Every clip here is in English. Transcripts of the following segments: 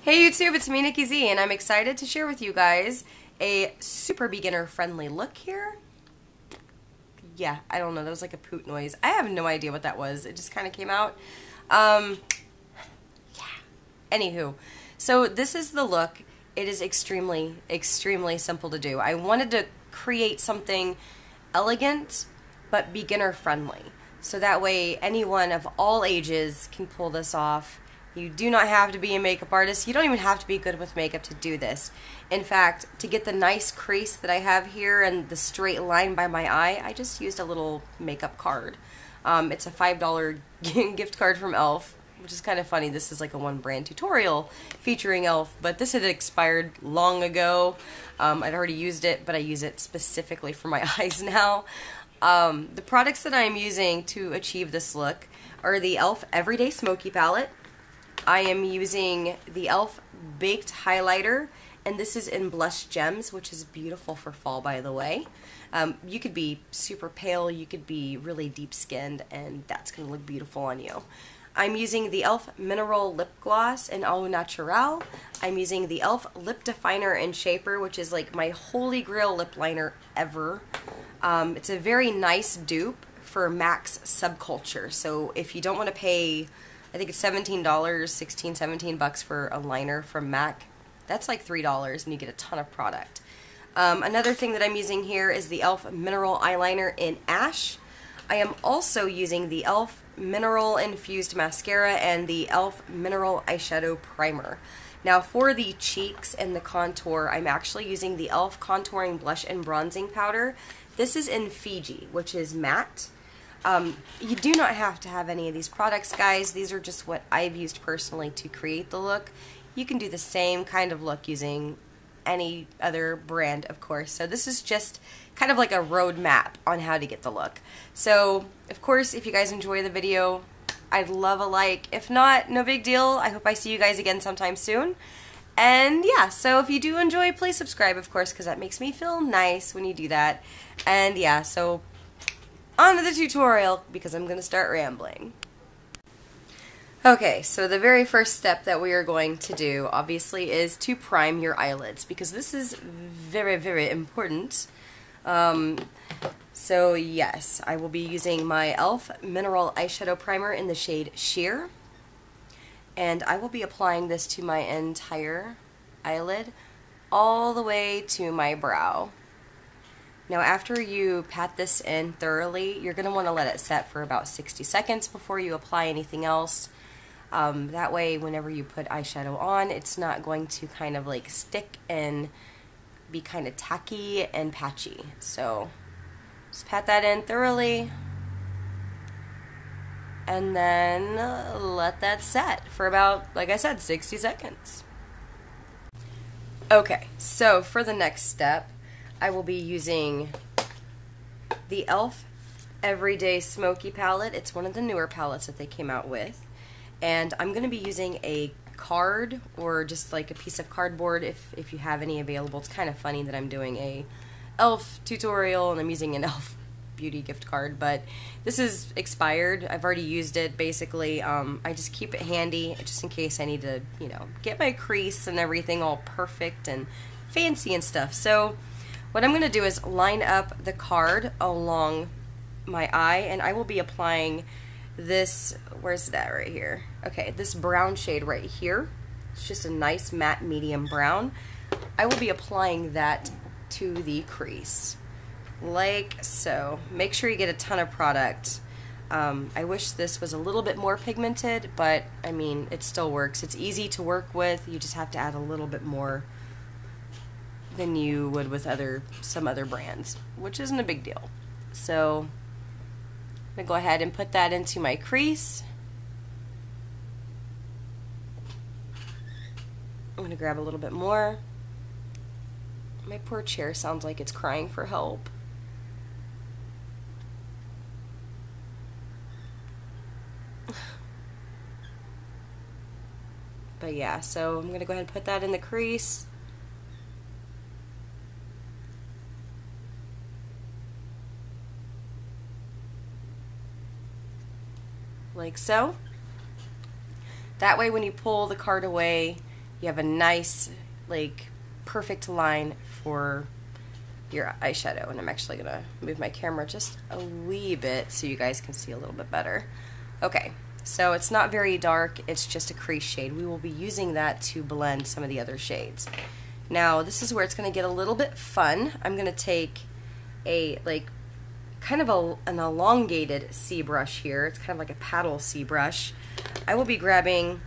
Hey YouTube, it's me, Nikki Z, and I'm excited to share with you guys a super beginner-friendly look here. Yeah, I don't know, that was like a poot noise. I have no idea what that was. It just kind of came out. Yeah. Anywho, so this is the look. It is extremely, extremely simple to do. I wanted to create something elegant, but beginner-friendly. So that way anyone of all ages can pull this off. You do not have to be a makeup artist. You don't even have to be good with makeup to do this. In fact, to get the nice crease that I have here and the straight line by my eye, I just used a little makeup card. It's a $5 gift card from e.l.f., which is kind of funny. This is like a one brand tutorial featuring e.l.f., but this had expired long ago. I'd already used it, but I use it specifically for my eyes now. The products that I'm using to achieve this look are the e.l.f. Everyday Smoky Palette. I am using the e.l.f. Baked Highlighter, and this is in Blush Gems, which is beautiful for fall, by the way. You could be super pale, you could be really deep-skinned, and that's going to look beautiful on you. I'm using the e.l.f. Mineral Lip Gloss in Naturale. I'm using the e.l.f. Lip Definer and Shaper, which is like my holy grail lip liner ever. It's a very nice dupe for MAC's Subculture, so if you don't want to pay, I think it's $17, $16, $17 for a liner from MAC. That's like $3 and you get a ton of product. Another thing that I'm using here is the e.l.f. Mineral Eyeliner in Ash. I am also using the e.l.f. Mineral Infused Mascara and the e.l.f. Mineral Eyeshadow Primer. Now for the cheeks and the contour, I'm actually using the e.l.f. Contouring Blush and Bronzing Powder. This is in Fiji, which is matte. You do not have to have any of these products, guys. These are just what I've used personally to create the look. You can do the same kind of look using any other brand, of course. So this is just kind of like a roadmap on how to get the look. So, of course, if you guys enjoy the video, I'd love a like. If not, no big deal. I hope I see you guys again sometime soon. And yeah, so if you do enjoy, please subscribe, of course, because that makes me feel nice when you do that. And yeah, so on to the tutorial, because I'm going to start rambling. Okay, so the very first step that we are going to do, obviously, is to prime your eyelids, because this is very, very important. So yes, I will be using my e.l.f. Mineral Eyeshadow Primer in the shade Sheer, and I will be applying this to my entire eyelid, all the way to my brow. Now after you pat this in thoroughly, you're going to want to let it set for about 60 seconds before you apply anything else. That way whenever you put eyeshadow on, it's not going to kind of like stick and be kind of tacky and patchy. So just pat that in thoroughly and then let that set for about, like I said, 60 seconds. Okay, so for the next step, I will be using the e.l.f. Everyday Smoky palette. It's one of the newer palettes that they came out with. And I'm going to be using a card or just like a piece of cardboard if you have any available. It's kind of funny that I'm doing a e.l.f. tutorial and I'm using an e.l.f. beauty gift card, but this is expired. I've already used it basically. I just keep it handy just in case I need to, you know, get my crease and everything all perfect and fancy and stuff. So what I'm going to do is line up the card along my eye, and I will be applying this, where's that right here? Okay, this brown shade right here. It's just a nice matte medium brown. I will be applying that to the crease, like so. Make sure you get a ton of product. I wish this was a little bit more pigmented, but I mean, it still works. It's easy to work with. You just have to add a little bit more than you would with some other brands, which isn't a big deal. So I'm going to go ahead and put that into my crease. I'm going to grab a little bit more. My poor chair sounds like it's crying for help. But yeah, so I'm going to go ahead and put that in the crease. Like so. That way when you pull the card away, you have a nice, like, perfect line for your eyeshadow. And I'm actually gonna move my camera just a wee bit so you guys can see a little bit better. Okay, so it's not very dark, it's just a crease shade. We will be using that to blend some of the other shades. Now this is where it's gonna get a little bit fun. I'm gonna take a, like, kind of an elongated C brush here. It's kind of like a paddle C brush. I will be grabbing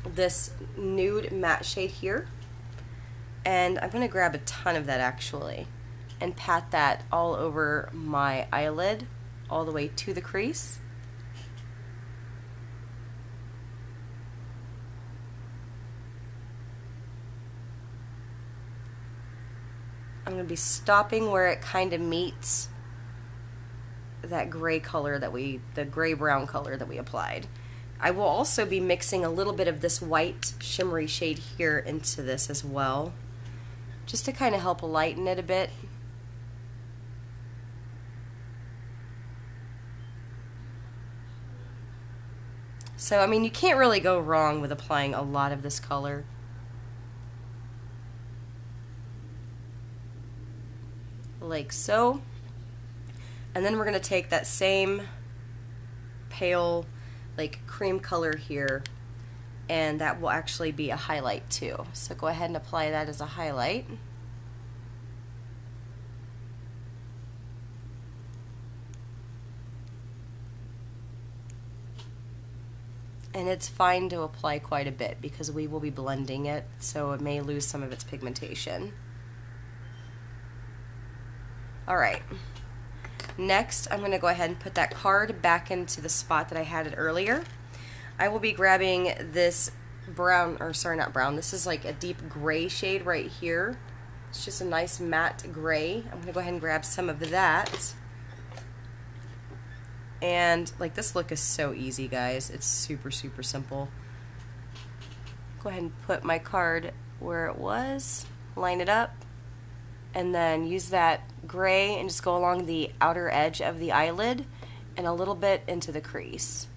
this nude matte shade here, and I'm going to grab a ton of that actually and pat that all over my eyelid all the way to the crease. I'm going to be stopping where it kind of meets that gray color that the gray-brown color that we applied. I will also be mixing a little bit of this white shimmery shade here into this as well, just to kind of help lighten it a bit. So, I mean, you can't really go wrong with applying a lot of this color. Like so. And then we're going to take that same pale, like, cream color here, and that will actually be a highlight too. So go ahead and apply that as a highlight. And it's fine to apply quite a bit because we will be blending it, so it may lose some of its pigmentation. Alright. Next, I'm going to go ahead and put that card back into the spot that I had it earlier. I will be grabbing this brown, or sorry, not brown, this is like a deep gray shade right here. It's just a nice matte gray. I'm going to go ahead and grab some of that. And, like, this look is so easy, guys. It's super, super simple. Go ahead and put my card where it was, line it up, and then use that gray and just go along the outer edge of the eyelid and a little bit into the crease.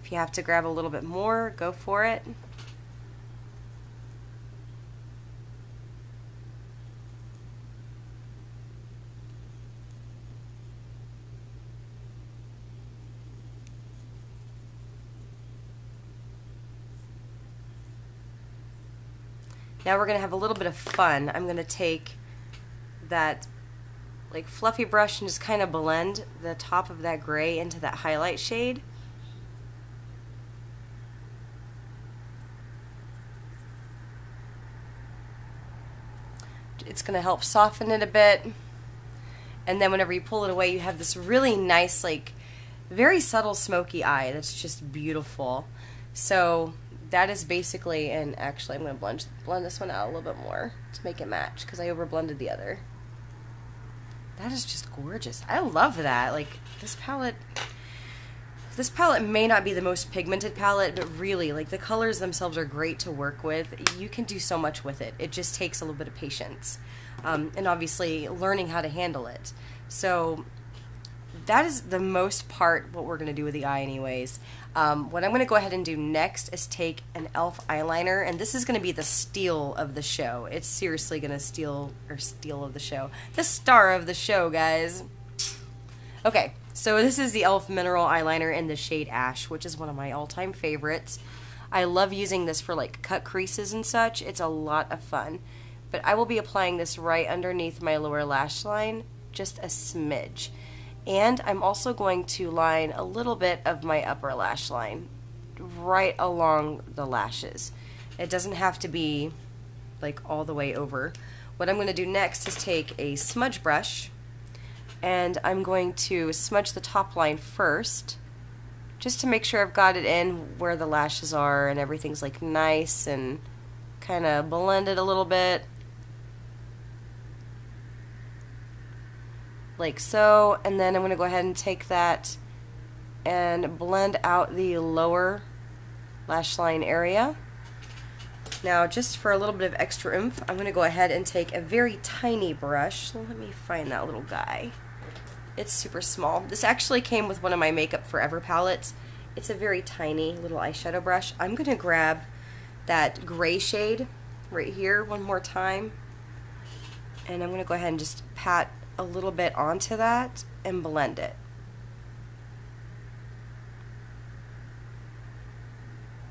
If you have to grab a little bit more, go for it. Now we're going to have a little bit of fun. I'm going to take that, like, fluffy brush and just kind of blend the top of that gray into that highlight shade. It's going to help soften it a bit. And then whenever you pull it away, you have this really nice, like, very subtle smoky eye that's just beautiful. So that is basically, and actually I'm going to blend this one out a little bit more to make it match because I over blended the other. That is just gorgeous. I love that. Like, this palette may not be the most pigmented palette, but really, like, the colors themselves are great to work with. You can do so much with it. It just takes a little bit of patience, and obviously learning how to handle it. So that is the most part what we're going to do with the eye anyways. What I'm going to go ahead and do next is take an e.l.f. eyeliner, and this is going to be the steal of the show. It's seriously going to steal of the show. The star of the show, guys. Okay, so this is the e.l.f. Mineral Eyeliner in the shade Ash, which is one of my all-time favorites. I love using this for, like, cut creases and such. It's a lot of fun. But I will be applying this right underneath my lower lash line, just a smidge. And I'm also going to line a little bit of my upper lash line right along the lashes. It doesn't have to be, like, all the way over. What I'm going to do next is take a smudge brush, and I'm going to smudge the top line first, just to make sure I've got it in where the lashes are and everything's, like, nice and kind of blended a little bit. Like so, and then I'm going to go ahead and take that and blend out the lower lash line area. Now, just for a little bit of extra oomph, I'm going to go ahead and take a very tiny brush. Let me find that little guy. It's super small. This actually came with one of my Makeup Forever palettes, It's a very tiny little eyeshadow brush. I'm going to grab that gray shade right here one more time, and I'm going to go ahead and just pat a little bit onto that and blend it.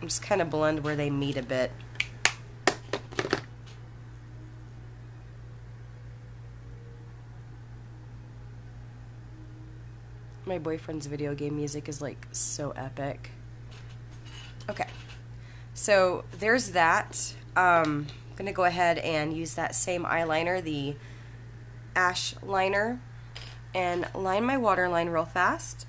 Just kind of blend where they meet a bit. My boyfriend's video game music is like so epic. Okay, so there's that. I'm gonna go ahead and use that same eyeliner, the Ash liner, and line my waterline real fast.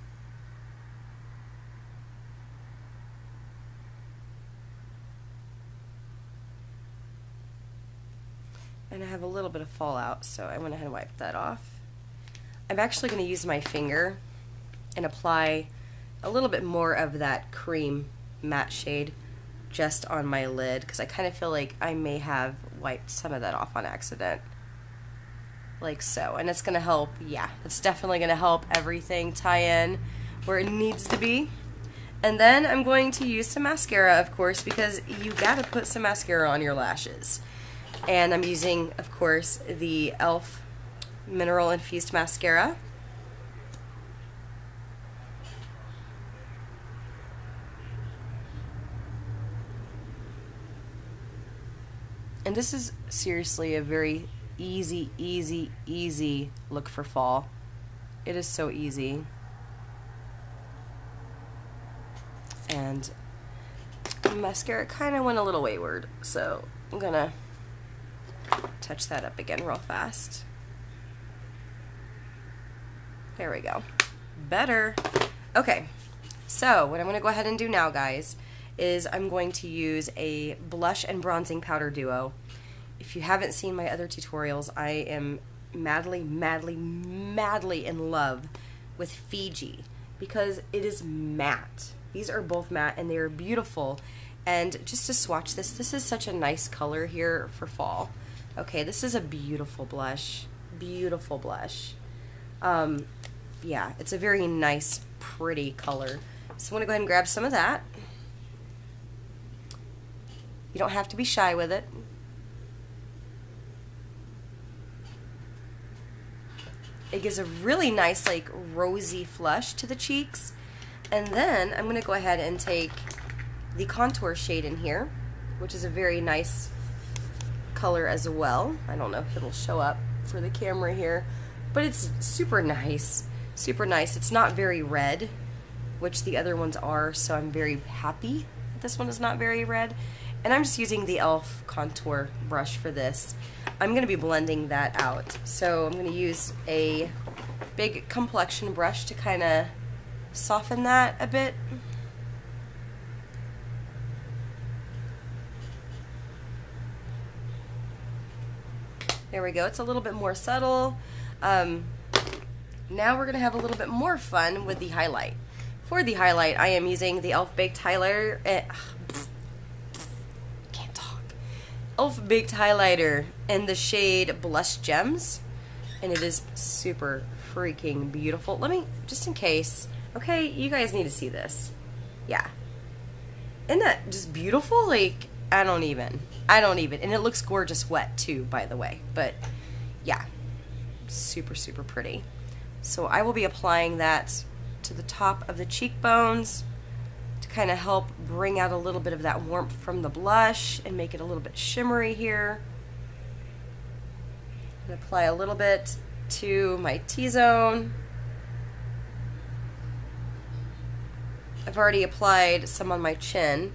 And I have a little bit of fallout, so I went ahead and wiped that off. I'm actually going to use my finger and apply a little bit more of that cream matte shade just on my lid, because I kind of feel like I may have wiped some of that off on accident. Like so. And it's going to help, yeah, it's definitely going to help everything tie in where it needs to be. And then I'm going to use some mascara, of course, because you got to put some mascara on your lashes. And I'm using, of course, the e.l.f. Mineral Infused Mascara. And this is seriously a very easy look for fall. It is so easy. And the mascara kind of went a little wayward, so I'm gonna touch that up again real fast. There we go. Better. Okay, so what I'm going to go ahead and do now, guys, is I'm going to use a blush and bronzing powder duo. If you haven't seen my other tutorials, I am madly in love with Fiji because it is matte. These are both matte and they are beautiful. And just to swatch this, this is such a nice color here for fall. Okay, this is a beautiful blush. Beautiful blush. Yeah, it's a very nice, pretty color. So I'm going to go ahead and grab some of that. You don't have to be shy with it. It gives a really nice, like, rosy flush to the cheeks. And then I'm going to go ahead and take the contour shade in here, which is a very nice color as well. I don't know if it'll show up for the camera here, but it's super nice. Super nice. It's not very red, which the other ones are, so I'm very happy that this one is not very red. And I'm just using the e.l.f. contour brush for this. I'm going to be blending that out. So I'm going to use a big complexion brush to kind of soften that a bit. There we go. It's a little bit more subtle. Now we're going to have a little bit more fun with the highlight. For the highlight, I am using the e.l.f. Baked Highlighter. Can't talk. e.l.f. Baked Highlighter in the shade Blush Gems. And it is super freaking beautiful. Let me, just in case. Okay, you guys need to see this. Yeah. Isn't that just beautiful? Like, I don't even. And it looks gorgeous wet too, by the way. But yeah, super pretty. So I will be applying that to the top of the cheekbones to kind of help bring out a little bit of that warmth from the blush and make it a little bit shimmery here. And apply a little bit to my T-zone. I've already applied some on my chin.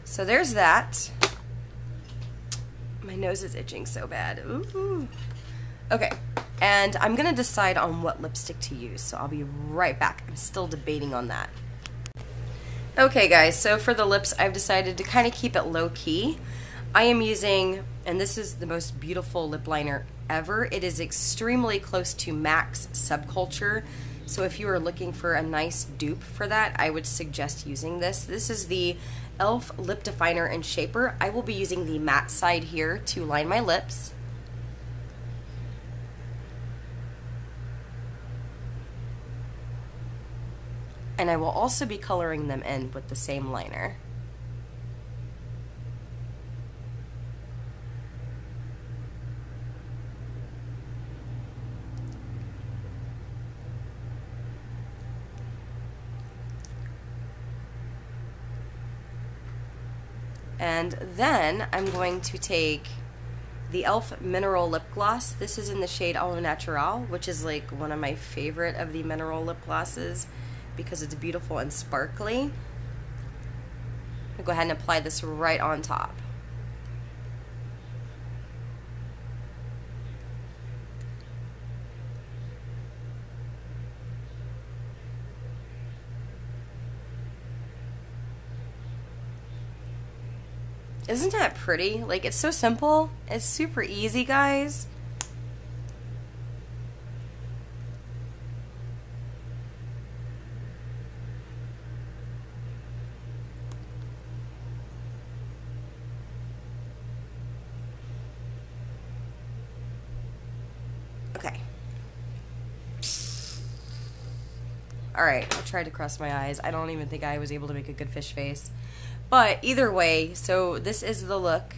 So there's that. My nose is itching so bad. Ooh. Okay, and I'm gonna decide on what lipstick to use, so I'll be right back. I'm still debating on that. Okay guys, so for the lips, I've decided to kind of keep it low-key. I am using, and this is the most beautiful lip liner ever. It is extremely close to MAC's Subculture, so if you are looking for a nice dupe for that, I would suggest using this. This is the e.l.f. Lip Definer and Shaper. I will be using the matte side here to line my lips. And I will also be coloring them in with the same liner. And then I'm going to take the e.l.f. Mineral Lip Gloss. This is in the shade Au Naturale, which is like one of my favorite of the mineral lip glosses because it's beautiful and sparkly. I'll go ahead and apply this right on top. Isn't that pretty? Like, it's so simple. It's super easy, guys. Okay. Alright, I tried to cross my eyes. I don't even think I was able to make a good fish face. But either way, so this is the look.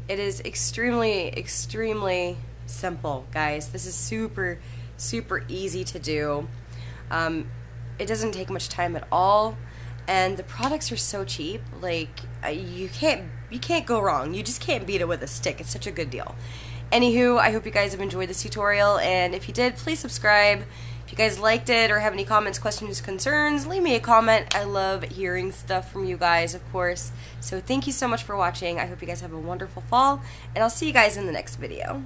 It is extremely, extremely simple, guys. This is super, super easy to do. It doesn't take much time at all, and the products are so cheap. Like, you can't go wrong. You just can't beat it with a stick. It's such a good deal. Anywho, I hope you guys have enjoyed this tutorial, and if you did, please subscribe. If you guys liked it or have any comments, questions, concerns, leave me a comment. I love hearing stuff from you guys, of course. So thank you so much for watching. I hope you guys have a wonderful fall, and I'll see you guys in the next video.